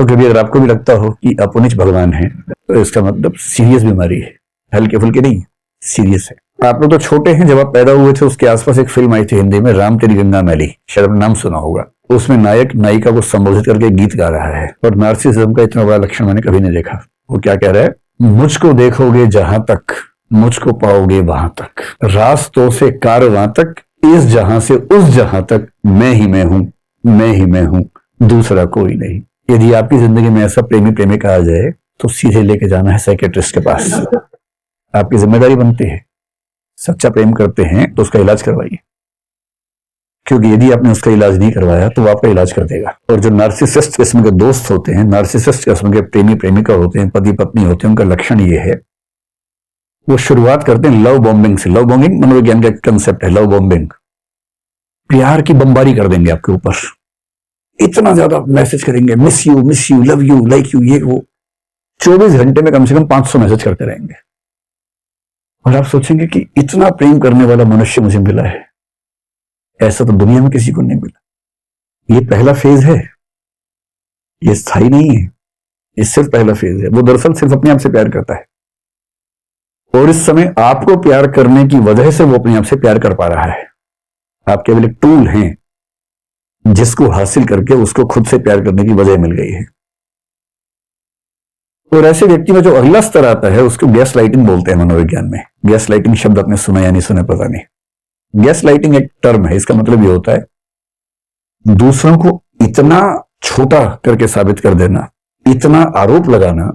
तो कभी अगर आपको भी लगता हो कि अपुनिच भगवान है तो इसका मतलब सीरियस बीमारी है, हल्के फुल्के नहीं, सीरियस है। आप लोग तो छोटे हैं, जब आप पैदा हुए थे उसके आसपास एक फिल्म आई थी हिंदी में, राम तेरी गंगा मैली, शायद आपने नाम सुना होगा। उसमें नायक नायिका को संबोधित करके गीत गा रहा है, और नार्सिसिज्म का इतना बड़ा लक्षण मैंने कभी नहीं देखा। वो क्या कह रहा है, मुझको देखोगे जहां तक, मुझको पाओगे वहां तक, रास्तों से कारवां तक, इस जहां से उस जहां तक, मैं ही मैं हूं, मैं ही मैं हूं, दूसरा कोई नहीं। यदि आपकी जिंदगी में ऐसा प्रेमी प्रेमिका आ जाए तो सीधे लेके जाना है साइकेट्रिस्ट के पास, आपकी जिम्मेदारी बनती है। सच्चा प्रेम करते हैं तो उसका इलाज करवाइए, क्योंकि यदि आपने उसका इलाज नहीं करवाया तो वो आपका इलाज कर देगा। और जो नार्सिसिस्ट किस्म के दोस्त होते हैं, नार्सिसिस्ट किस्म के प्रेमी प्रेमिका होते हैं, पति पत्नी होते हैं, उनका लक्षण ये है, वो शुरुआत करते हैं लव बॉम्बिंग से। लव बॉम्बिंग मनोविज्ञान का कंसेप्ट है, लव बॉम्बिंग। प्यार की बमबारी कर देंगे आपके ऊपर, इतना ज्यादा मैसेज करेंगे, miss you, love you, like you, ये वो। 24 घंटे में कम से कम 500 मैसेज करते रहेंगे, और आप सोचेंगे कि इतना प्रेम करने वाला मनुष्य मुझे मिला है, ऐसा तो दुनिया में किसी को नहीं मिला। ये पहला फेज है, ये स्थायी नहीं है, ये सिर्फ पहला फेज है। वो दरअसल सिर्फ अपने आप से प्यार करता है, और इस समय आपको प्यार करने की वजह से वो अपने आप से प्यार कर पा रहा है। आप केवल एक टूल हैं जिसको हासिल करके उसको खुद से प्यार करने की वजह मिल गई है। और ऐसे व्यक्ति में जो अगला स्तर आता है उसको गैस लाइटिंग बोलते हैं मनोविज्ञान में। गैस लाइटिंग शब्द आपने सुना या नहीं सुना पता नहीं। गैस लाइटिंग एक टर्म है, इसका मतलब ये होता है दूसरों को इतना छोटा करके साबित कर देना, इतना आरोप लगाना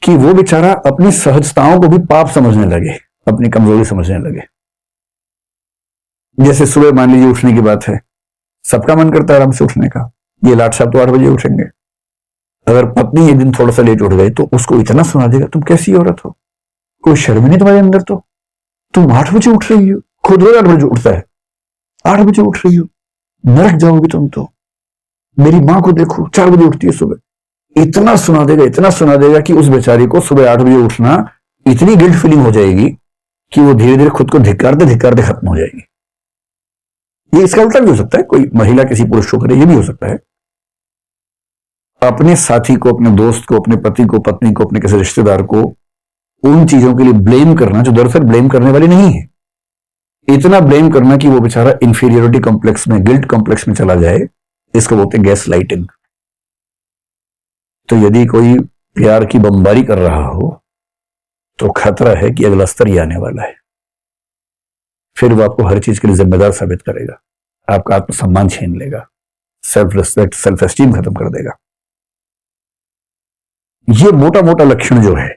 कि वो बेचारा अपनी सहजताओं को भी पाप समझने लगे, अपनी कमजोरी समझने लगे। जैसे सुबह मान लीजिए उठने की बात है, सबका मन करता है आराम से उठने का, ये लाट साहब तो 8 बजे उठेंगे। अगर पत्नी एक दिन थोड़ा सा लेट उठ गई तो उसको इतना सुना देगा, तुम कैसी औरत हो, कोई शर्म नहीं तुम्हारे अंदर, तो तुम 8 बजे उठ रही हो, खुद रोज 8 बजे उठता है, 8 बजे उठ रही हो, नरक जाओगी तुम तो, मेरी माँ को देखो 4 बजे उठती है सुबह। इतना सुना देगा, इतना सुना देगा कि उस बेचारी को सुबह 8 बजे उठना इतनी गिल्ट फीलिंग हो जाएगी कि वो धीरे धीरे खुद को धिक्कारते धिक्कारते खत्म हो जाएगी। ये इसका उल्टा भी हो सकता है, कोई महिला किसी पुरुष को करे, ये भी हो सकता है। अपने साथी को, अपने दोस्त को, अपने पति को, पत्नी को, अपने किसी रिश्तेदार को उन चीजों के लिए ब्लेम करना जो दरअसल ब्लेम करने वाली नहीं है, इतना ब्लेम करना कि वो बेचारा इंफीरियरिटी कॉम्प्लेक्स में, गिल्ट कॉम्प्लेक्स में चला जाए, इसको बोलते हैं गैस लाइटिंग। तो यदि कोई प्यार की बमबारी कर रहा हो तो खतरा है कि अगला स्तर ही आने वाला है। फिर वो आपको हर चीज के लिए जिम्मेदार साबित करेगा, आपका आत्मसम्मान छीन लेगा, सेल्फ रिस्पेक्ट, सेल्फ एस्टीम खत्म कर देगा। ये मोटा मोटा लक्षण जो है,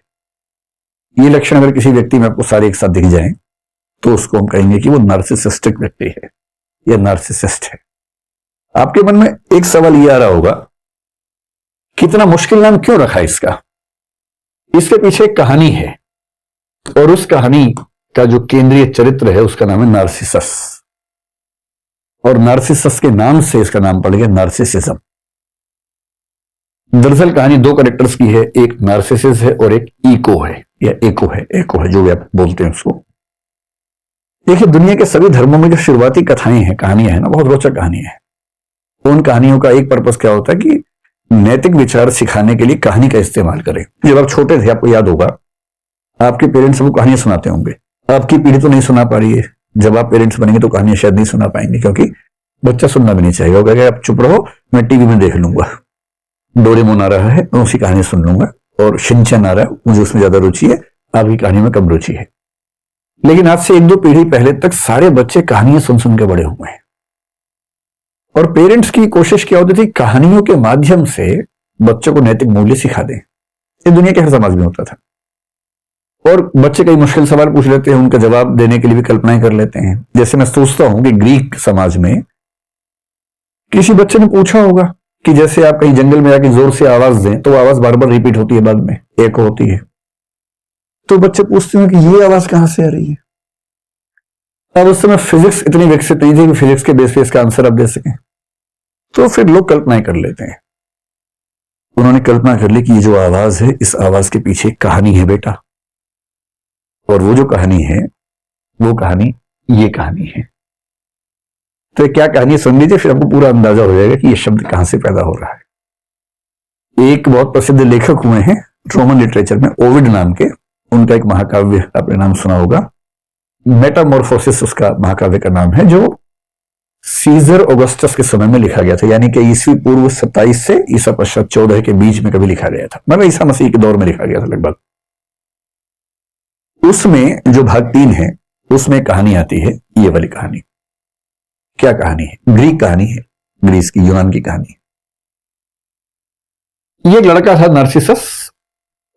ये लक्षण अगर किसी व्यक्ति में आपको सारे एक साथ दिख जाएं तो उसको हम कहेंगे कि वो नार्सिसिस्टिक व्यक्ति है या नार्सिसिस्ट है। आपके मन में एक सवाल ये आ रहा होगा, कितना मुश्किल नाम क्यों रखा इसका? इसके पीछे एक कहानी है, और उस कहानी का जो केंद्रीय चरित्र है उसका नाम है नार्सिसस, और नार्सिसस के नाम से इसका नाम पड़ गया नार्सिसिज्म। दरअसल कहानी 2 कैरेक्टर्स की है, एक नार्सिसिस है और एक ईको है, या एको है जो भी आप बोलते हैं उसको। देखिए, दुनिया के सभी धर्मों में जो शुरुआती कथाएं हैं, कहानियां हैं ना, बहुत रोचक कहानियां हैं। उन कहानियों का एक पर्पस क्या होता है कि नैतिक विचार सिखाने के लिए कहानी का इस्तेमाल करें। जब आप छोटे थे, आपको याद होगा, आपके पेरेंट्स आपको कहानियां सुनाते होंगे। आपकी पीढ़ी तो नहीं सुना पा रही है, जब आप पेरेंट्स बनेंगे तो कहानियां शायद नहीं सुना पाएंगे, क्योंकि बच्चा सुनना भी नहीं चाहेगा, वो कहेगा आप चुप रहो, मैं टीवी में देख लूंगा, डोरेमोन आ रहा है मैं उसी कहानी सुन लूंगा, और शिनचैन आ रहा है मुझे उसमें ज्यादा रुचि है, आपकी कहानी में कम रुचि है। लेकिन आज से 1-2 पीढ़ी पहले तक सारे बच्चे कहानियां सुन सुन के बड़े हुए हैं, और पेरेंट्स की कोशिश क्या होती थी, कहानियों के माध्यम से बच्चों को नैतिक मूल्य सिखा दें। ये दुनिया के हर समाज में होता था। और बच्चे कई मुश्किल सवाल पूछ लेते हैं, उनका जवाब देने के लिए भी कल्पनाएं कर लेते हैं। जैसे मैं सोचता हूं कि ग्रीक समाज में किसी बच्चे ने पूछा होगा कि जैसे आप कहीं जंगल में आके जोर से आवाज दें तो आवाज बार बार रिपीट होती है, बाद में एक होती है, तो बच्चे पूछते हैं कि ये आवाज कहां से आ रही है। अब उस समय फिजिक्स इतनी विकसित नहीं थी कि फिजिक्स के बेस पे इसका आंसर आप दे सकें, तो फिर लोग कल्पनाएं कर लेते हैं। उन्होंने कल्पना कर ली कि ये जो आवाज है, इस आवाज के पीछे एक कहानी है बेटा, और वो जो कहानी है वो कहानी ये कहानी है। तो क्या कहानी सुन लीजिए, फिर आपको पूरा अंदाजा हो जाएगा कि ये शब्द कहां से पैदा हो रहा है। एक बहुत प्रसिद्ध लेखक हुए हैं रोमन लिटरेचर में, ओविड नाम के, उनका एक महाकाव्य आपने नाम सुना होगा, मेटामॉर्फोसिस उसका महाकाव्य का नाम है, जो सीजर ऑगस्टस के समय में लिखा गया था, यानी कि ईस्वी पूर्व 27 से ईसा पश्चात 14 के बीच में कभी लिखा गया था, मतलब ईसा मसीह के दौर में लिखा गया था लगभग। उसमें जो भाग 3 है उसमें कहानी आती है, ये वाली कहानी। क्या कहानी है? ग्रीक कहानी है, ग्रीस की, यूनान की कहानी। ये एक लड़का था नार्सिसस,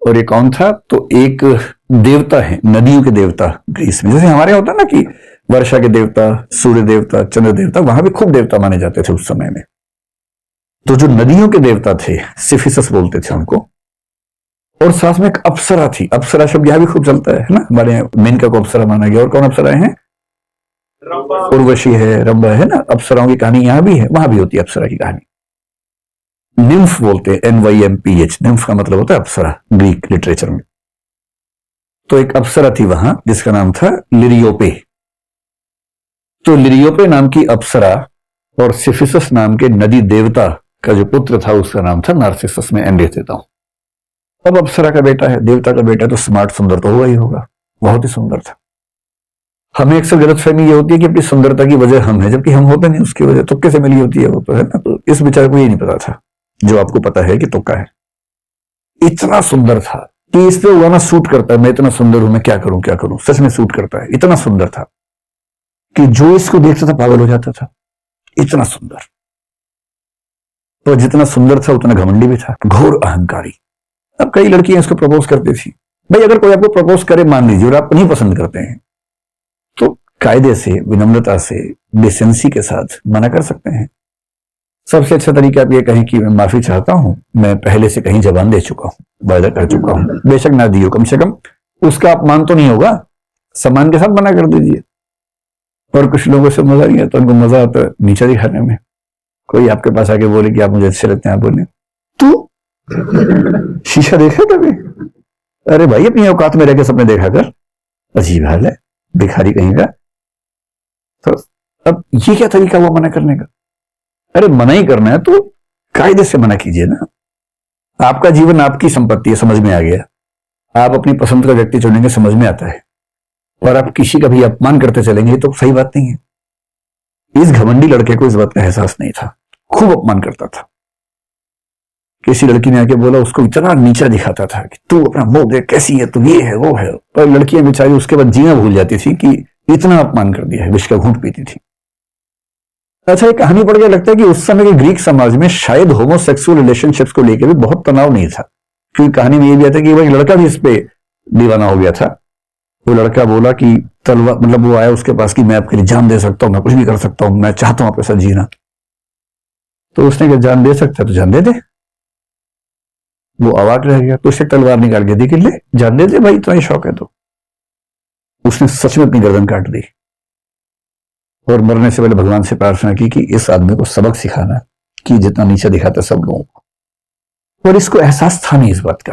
और ये कौन था? तो एक देवता है, नदियों के देवता ग्रीस में। जैसे हमारे होता है ना कि वर्षा के देवता, सूर्य देवता, चंद्र देवता, वहां भी खूब देवता माने जाते थे उस समय में। तो जो नदियों के देवता थे, सिफिसस बोलते थे उनको, और साथ में एक अप्सरा थी। अप्सरा शब्द यहां भी खूब चलता है ना, हमारे यहाँ मेनका को अप्सरा माना गया। और कौन अप्सराएं हैं? उर्वशी है, रंभा है ना। अप्सराओं की कहानी यहां भी है, वहां भी होती है अप्सरा की कहानी। निम्फ बोलते हैं, NYMPH, निम्फ का मतलब होता है अप्सरा ग्रीक लिटरेचर में। तो एक अप्सरा थी वहां जिसका नाम था लिरियोपे। तो लिरियोपे नाम की अप्सरा और सिफिसस नाम के नदी देवता का जो पुत्र था उसका नाम था नार्सिसस। में एंड देता हूं। अब अप्सरा का बेटा है, देवता का बेटा, तो स्मार्ट, सुंदर तो हुआ ही होगा, बहुत ही सुंदर था। हमें अक्सर गलतफहमी ये होती है कि अपनी सुंदरता की वजह हम है, जबकि हम होते नहीं उसकी वजह, तुक्के से मिली होती है वो, तो है ना। तो इस बेचारे को ये नहीं पता था जो आपको पता है कि तुक्का है। इतना सुंदर था कि इस पे वो गाना सूट करता है, मैं इतना सुंदर हूं, मैं क्या करूं क्या करूं। सच में सूट करता है, इतना सुंदर था कि जो इसको देखता था पागल हो जाता था, इतना सुंदर। तो जितना सुंदर था उतना घमंडी भी था, घोर अहंकारी। अब कई लड़कियां इसको प्रपोज करती थी। भाई अगर कोई आपको प्रपोज करे, मान लीजिए, और आप नहीं पसंद करते हैं, तो कायदे से, विनम्रता से, डिसेंसी के साथ मना कर सकते हैं। सबसे अच्छा तरीका आप ये कहें कि मैं माफी चाहता हूं, मैं पहले से कहीं जबान दे चुका हूं, वायदा कर चुका हूं। बेशक ना दियो, कम से कम उसका अपमान तो नहीं होगा, सम्मान के साथ मना कर दीजिए। और कुछ लोगों से मजा नहीं आता, उनको मजा आता है नीचा दिखाने में। कोई आपके पास आके बोले कि आप मुझे अच्छे लगते हैं, आप बोले तू शीशा देखा कभी? अरे भाई अपनी औकात में रहकर सपने देखा कर, अजीब हाल है, भिखारी कहीं का। तो अब ये क्या तरीका हुआ मना करने का? अरे मना ही करना है तो कायदे से मना कीजिए ना। आपका जीवन आपकी संपत्ति है, समझ में आ गया। आप अपनी पसंद का व्यक्ति चुनेंगे, समझ में आता है। और आप किसी का भी अपमान करते चलेंगे तो सही बात नहीं है। इस घमंडी लड़के को इस बात का एहसास नहीं था, खूब अपमान करता था। किसी लड़की ने आके बोला, उसको इतना नीचा दिखाता था कि तू अपना मुंह देख, कैसी है तू, ये है वो है। और लड़कियां बेचारी उसके बाद जीना भूल जाती थी कि इतना अपमान कर दिया है, विष का घूंट पीती थी। अच्छा, एक कहानी पढ़ के लगता है कि उस समय के ग्रीक समाज में शायद होमोसेक्सुअल रिलेशनशिप्स को लेकर भी बहुत तनाव नहीं था, क्योंकि कहानी में ये भी आता है कि वह लड़का भी इस पे दीवाना हो गया था। वो लड़का बोला कि तलवार, मतलब वो आया उसके पास कि मैं आपके लिए जान दे सकता हूं, मैं कुछ भी कर सकता हूं, मैं चाहता हूं आपके साथ जीना। तो उसने कहा जान दे सकता है तो जान दे दे। वो अवाक रह गया, तो उससे तलवार निकाल के दी कि ले जान दे दे भाई, इतना ही शौक है तो। उसने सच में अपनी गर्दन काट दी और मरने से पहले भगवान से प्रार्थना की कि इस आदमी को सबक सिखाना कि जितना नीचा दिखाता सब लोगों को। और इसको एहसास था नहीं इस बात का।